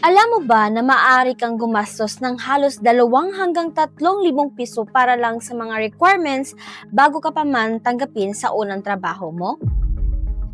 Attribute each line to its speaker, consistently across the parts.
Speaker 1: Alam mo ba na maaari kang gumastos ng halos 2 hanggang 3,000 piso para lang sa mga requirements bago ka pa man tanggapin sa unang trabaho mo?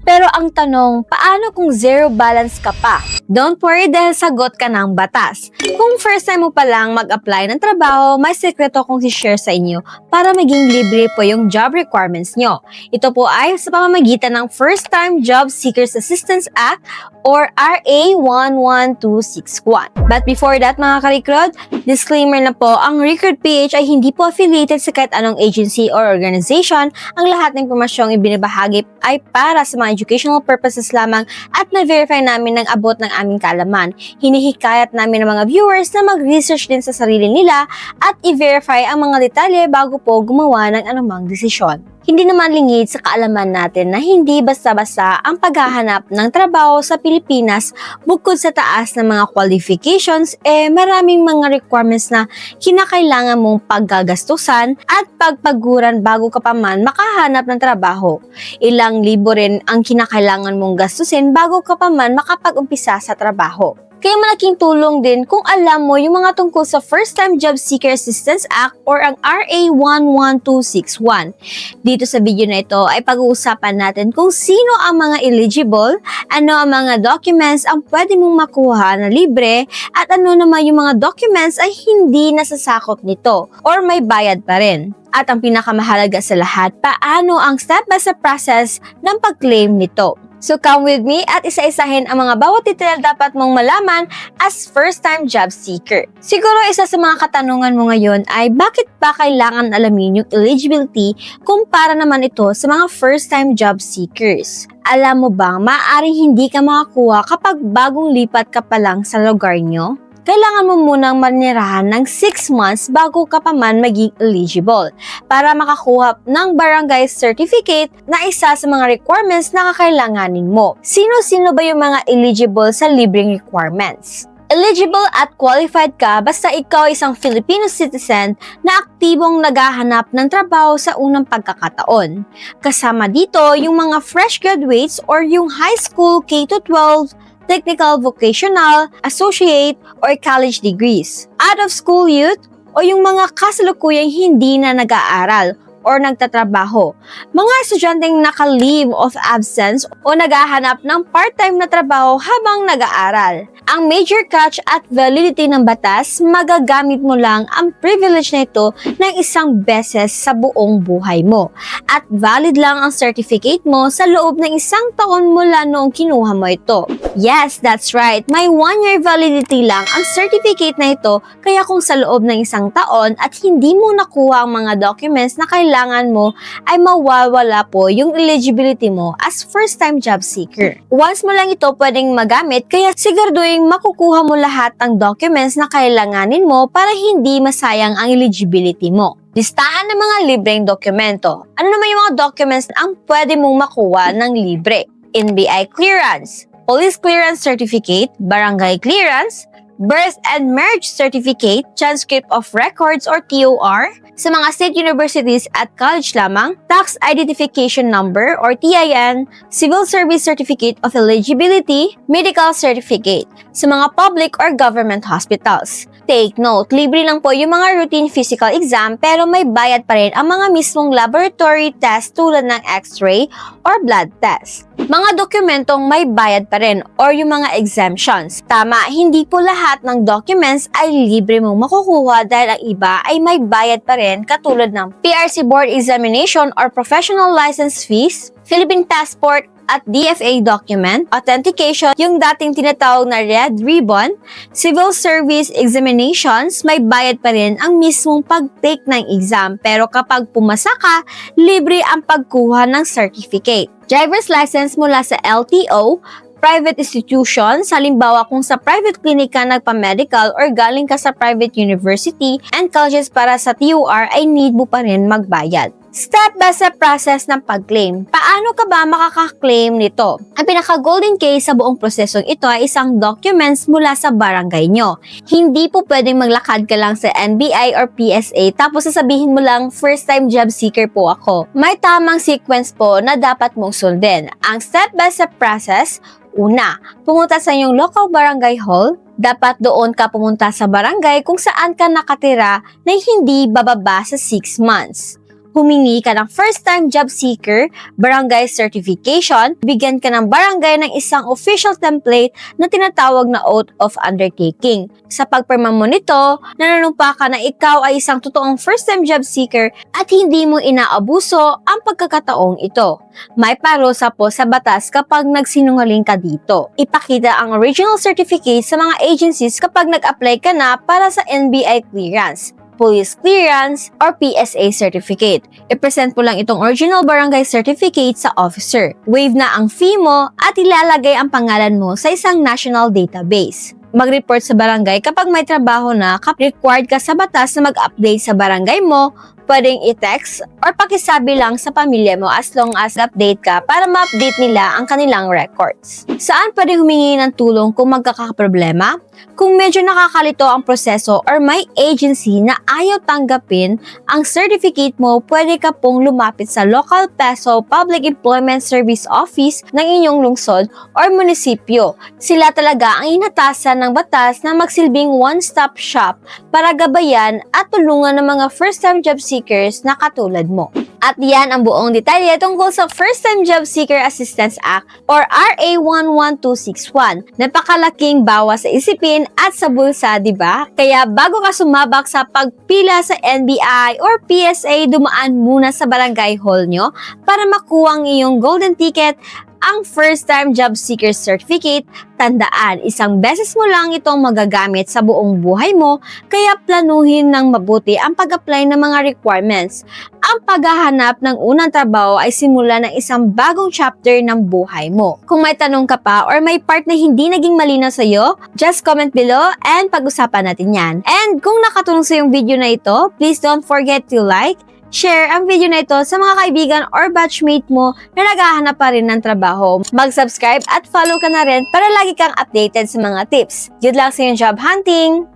Speaker 1: Pero ang tanong, paano kung zero balance ka pa? Don't worry dahil sagot ka ng batas. Kung first time mo pa lang mag-apply ng trabaho, may sekreto kong si-share sa inyo para maging libre po yung job requirements nyo. Ito po ay sa pamamagitan ng First Time Job Seekers Assistance Act or RA 11261. But before that mga ka-recruit, disclaimer na po, ang Recruit PH ay hindi po affiliated sa kahit anong agency or organization. Ang lahat ng impormasyong ibinabahagi ay para sa mga educational purposes lamang at na-verify namin ng abot ng aming kaalaman. Hinihikayat namin ng mga viewers na mag-research din sa sarili nila at i-verify ang mga detalye bago po gumawa ng anumang desisyon. Hindi naman lingid sa kaalaman natin na hindi basta-basta ang paghahanap ng trabaho sa Pilipinas bukod sa taas ng mga qualifications, maraming mga requirements na kinakailangan mong paggagastusan at pagpaguran bago ka pa man makahanap ng trabaho. Ilang libo rin ang kinakailangan mong gastusin bago ka pa man makapag-umpisa sa trabaho. Kaya malaking tulong din kung alam mo yung mga tungkol sa First Time Job Seeker Assistance Act or ang RA 11261. Dito sa video na ito ay pag-uusapan natin kung sino ang mga eligible, ano ang mga documents ang pwede mong makuha na libre, at ano naman yung mga documents ay hindi nasasakop nito or may bayad pa rin. At ang pinakamahalaga sa lahat, paano ang step-by-step process ng pag-claim nito. So come with me at isa-isahin ang mga bawat detail dapat mong malaman as first-time job seeker. Siguro isa sa mga katanungan mo ngayon ay bakit ba kailangan alamin yung eligibility kumpara naman ito sa mga first-time job seekers? Alam mo bang maaaring hindi ka makakuha kapag bagong lipat ka pa lang sa lugar nyo? Kailangan mo munang manirahan ng 6 months bago ka pa man maging eligible para makakuha ng barangay certificate na isa sa mga requirements na kakailanganin mo. Sino-sino ba yung mga eligible sa libreng requirements? Eligible at qualified ka basta ikaw isang Filipino citizen na aktibong naghahanap ng trabaho sa unang pagkakataon. Kasama dito yung mga fresh graduates or yung high school K-12, technical, vocational, associate, or college degrees. Out-of-school youth o yung mga kasalukuyang hindi na nag-aaral or nagtatrabaho. Mga estudyanteng naka-leave of absence o naghahanap ng part-time na trabaho habang nag-aaral. Ang major catch at validity ng batas, magagamit mo lang ang privilege na ito ng isang beses sa buong buhay mo. At valid lang ang certificate mo sa loob ng 1 taon mula noong kinuha mo ito. Yes, that's right. May 1-year validity lang ang certificate na ito, kaya kung sa loob ng 1 taon at hindi mo nakuha ang mga documents na kailangan mo, ay mawawala po yung eligibility mo as first-time job seeker. Once mo lang ito pwedeng magamit, kaya siguraduhin makukuha mo lahat ng documents na kailanganin mo para hindi masayang ang eligibility mo. Listahan ng mga libreng dokumento. Ano naman yung mga documents na ang pwede mong makuha ng libre? NBI clearance, police clearance certificate, barangay clearance, birth and marriage certificate, transcript of records or TOR, sa mga state universities at college lamang, tax identification number or TIN, civil service certificate of eligibility, medical certificate, sa mga public or government hospitals. Take note, libre lang po yung mga routine physical exam pero may bayad pa rin ang mga mismong laboratory test tulad ng x-ray or blood test. Mga dokumentong may bayad pa rin or yung mga exemptions. Tama, hindi po lahat ng documents ay libre mong makukuha dahil ang iba ay may bayad pa rin katulad ng PRC Board Examination or Professional License Fees, Philippine Passport at DFA document, authentication, yung dating tinatawag na red ribbon, civil service examinations, may bayad pa rin ang mismong pag-take ng exam pero kapag pumasa ka, libre ang pagkuha ng certificate. Driver's license mula sa LTO, private institutions, halimbawa kung sa private clinic ka nagpa-medical or galing ka sa private university and colleges para sa TOR ay need mo pa rin magbayad. Step-by-step process ng pag-claim. Paano ka ba makaka-claim nito? Ang pinaka-golden case sa buong prosesong ito ay isang documents mula sa barangay nyo. Hindi po pwedeng maglakad ka lang sa NBI or PSA tapos sasabihin mo lang, first-time job seeker po ako. May tamang sequence po na dapat mong sundin. Ang step-by-step process, Una, pumunta sa iyong local barangay hall. Dapat doon ka pumunta sa barangay kung saan ka nakatira na hindi bababa sa 6 months. Humingi ka ng first-time job seeker, barangay certification, bigyan ka ng barangay ng isang official template na tinatawag na Oath of Undertaking. Sa pagpirma mo nito, nananumpa ka na ikaw ay isang totoong first-time job seeker at hindi mo inaabuso ang pagkakataong ito. May parusa po sa batas kapag nagsinungaling ka dito. Ipakita ang original certificate sa mga agencies kapag nag-apply ka na para sa NBI clearance, Police Clearance, or PSA certificate. I-present mo lang itong original barangay certificate sa officer. Waive na ang fee mo at ilalagay ang pangalan mo sa isang national database. Mag-report sa barangay kapag may trabaho na required ka sa batas na mag-update sa barangay mo. Pwedeng i-text or pakisabi lang sa pamilya mo as long as update ka para ma-update nila ang kanilang records. Saan pwede humingi ng tulong kung magkakaproblema? Kung medyo nakakalito ang proseso or may agency na ayaw tanggapin ang certificate mo, pwede ka pong lumapit sa local PESO Public Employment Service Office ng inyong lungsod or munisipyo. Sila talaga ang inatasan ng batas na magsilbing one-stop shop para gabayan at tulungan ng mga first-time job seekers na katulad mo. At yan ang buong detalye tungkol sa First Time Job Seeker Assistance Act or RA 11261. Napakalaking bawas sa isipin at sa bulsa, di ba? Kaya bago ka sumabak sa pagpila sa NBI or PSA, dumaan muna sa barangay hall nyo para makuha ang iyong golden ticket, ang First Time Job Seeker Certificate. Tandaan, isang beses mo lang itong magagamit sa buong buhay mo, kaya planuhin ng mabuti ang pag-apply ng mga requirements. Ang paghahanap ng unang trabaho ay simula ng isang bagong chapter ng buhay mo. Kung may tanong ka pa or may part na hindi naging malinaw sa'yo, just comment below and pag-usapan natin yan. And kung nakatulong sa yung video na ito, please don't forget to like, share ang video na ito sa mga kaibigan or batchmate mo na naghahanap pa rin ng trabaho. Mag-subscribe at follow ka na rin para lagi kang updated sa mga tips. Good luck sa iyong job hunting!